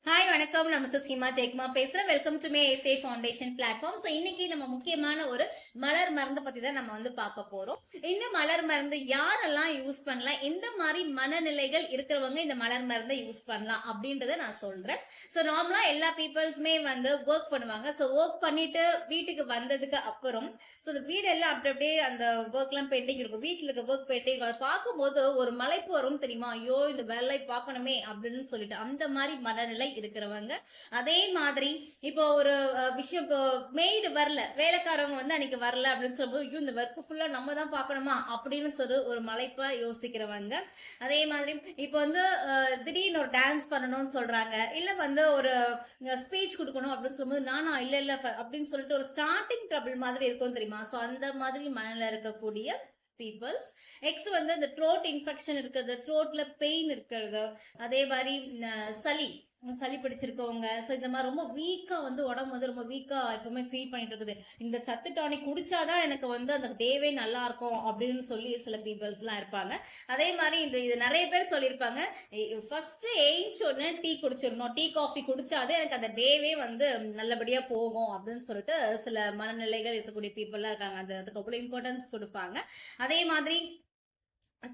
Hi வணக்கம். நம்ம ஸ்கீமா ஜெய்குமா பேசுறேன். வெல்கம் டு மே ஏசே ஃபவுண்டேஷன் பிளாட்ஃபார்ம். ஸோ இன்னைக்கு நம்ம முக்கியமான ஒரு மலர் மருந்து பத்தி தான் நம்ம பார்க்க போறோம். இந்த மலர் மருந்து யாரெல்லாம் யூஸ் பண்ணலாம், எந்த மாதிரி மனநிலைகள் இருக்கிறவங்க இந்த மலர் மருந்தை யூஸ் பண்ணலாம் அப்படின்றத நான் சொல்றேன். ஸோ நார்மலா எல்லா பீப்புள்ஸுமே ஒர்க் பண்ணுவாங்க. ஸோ ஒர்க் பண்ணிட்டு வீட்டுக்கு வந்ததுக்கு அப்புறம் ஸோ இந்த வீடு எல்லாம் அப்படியே அந்த ஒர்க் எல்லாம் பெண்டிங் இருக்கும். வீட்டுல இருக்க ஒர்க் பெண்டிங் பார்க்கும்போது ஒரு மலைப்பு வரும் தெரியுமா, ஐயோ இந்த வேலை பார்க்கணுமே அப்படின்னு சொல்லிட்டு அந்த மாதிரி மனநிலை இருக்கிறவங்க. அதே மாதிரி இப்போ ஒரு விஷயம், இப்போ மெய்டு வரல, வேலைக்காரவங்க அன்னைக்கு வரல அப்படின்னு சொல்லும்போது ஐயோ இந்த ஒர்க் ஃபுல்லா நம்ம தான் பார்க்கணுமா அப்படின்னு சொல்லி ஒரு மலைப்பா யோசிக்கிறவங்க. அதே மாதிரி இப்போ திடீர்னு ஒரு டான்ஸ் பண்ணணும்னு சொல்றாங்க, இல்ல ஒரு ஸ்பீச் கொடுக்கணும் அப்படின்னு சொல்லும்போது நானா இல்ல அப்படின்னு சொல்லிட்டு ஒரு ஸ்டார்டிங் ட்ரபிள் மாதிரி இருக்கும் தெரியுமா. ஸோ அந்த மாதிரி மனநிலை இருக்கக்கூடிய பீப்புள்ஸ். எக்ஸ் இந்த த்ரோட் இன்ஃபெக்ஷன் இருக்கிறது, த்ரோட்ல பெயின் இருக்கிறது, அதே மாதிரி சளி பிடிச்சிருக்கவங்க. ஸோ இந்த மாதிரி ரொம்ப வீக்கா உடம்பு ரொம்ப வீக்கா எப்பவுமே ஃபீல் பண்ணிட்டு இருக்குது. இந்த சத்து டானிக் குடிச்சாதான் எனக்கு அந்த டேவே நல்லா இருக்கும் அப்படின்னு சொல்லி சில பீப்புள்ஸ் எல்லாம் இருப்பாங்க. அதே மாதிரி இது நிறைய பேர் சொல்லியிருப்பாங்க, ஃபர்ஸ்ட் ஏஞ்ச் ஒன்று டீ குடிச்சிடணும், டீ காஃபி குடிச்சாதே எனக்கு அந்த டேவே நல்லபடியா போகும் அப்படின்னு சொல்லிட்டு சில மனநிலைகள் இருக்கக்கூடிய பீப்புள்லாம் இருக்காங்க. அதுக்கு அவ்வளவு இம்பார்ட்டன்ஸ் கொடுப்பாங்க. அதே மாதிரி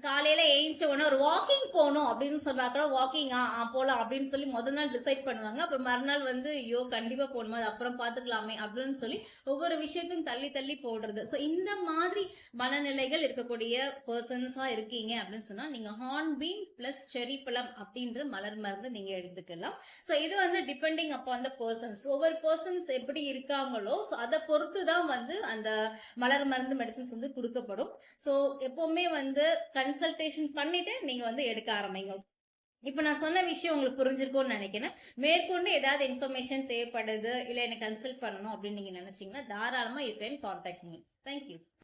காலையில ஏஞ்ச உடனே ஒரு வாக்கிங் போகணும் அப்படின்னு சொன்னா கூட வாக்கிங் போலாம் அப்படின்னு சொல்லி முதல் நாள் டிசைட் பண்ணுவாங்க. அப்புறம் மறுநாள் ஐயோ கண்டிப்பா போகணுமா, அது அப்புறம் பாத்துக்கலாமே அப்படின்னு சொல்லி ஒவ்வொரு விஷயத்தையும் தள்ளி தள்ளி போடுறது. ஸோ இந்த மாதிரி மனநிலைகள் இருக்கக்கூடிய பர்சன்ஸா இருக்கீங்க அப்படின்னு சொன்னா நீங்க ஹார்ன்பீன் பிளஸ் செரி பழம் அப்படின்ற மலர் மருந்து நீங்க எடுத்துக்கலாம். ஸோ இது டிபெண்டிங் அப்பான் த பர்சன்ஸ், ஒவ்வொரு பர்சன்ஸ் எப்படி இருக்காங்களோ அதை பொறுத்து தான் அந்த மலர் மருந்து மெடிசன்ஸ் கொடுக்கப்படும். ஸோ எப்பவுமே கன்சல்டேஷன் பண்ணிட்டு நீங்க எடுக்க ஆரம்பிங்க. இப்ப நான் சொன்ன விஷயம் உங்களுக்கு புரிஞ்சிருக்கும்னு நினைக்கிறேன். மேற்கொண்டு ஏதாவது இன்ஃபர்மேஷன் தேவைப்படுது, இல்ல எனக்கு கன்சல்ட் பண்ணணும் அப்படின்னு நீங்க நினைச்சீங்கன்னா தாராளமா you can contact me. Thank you.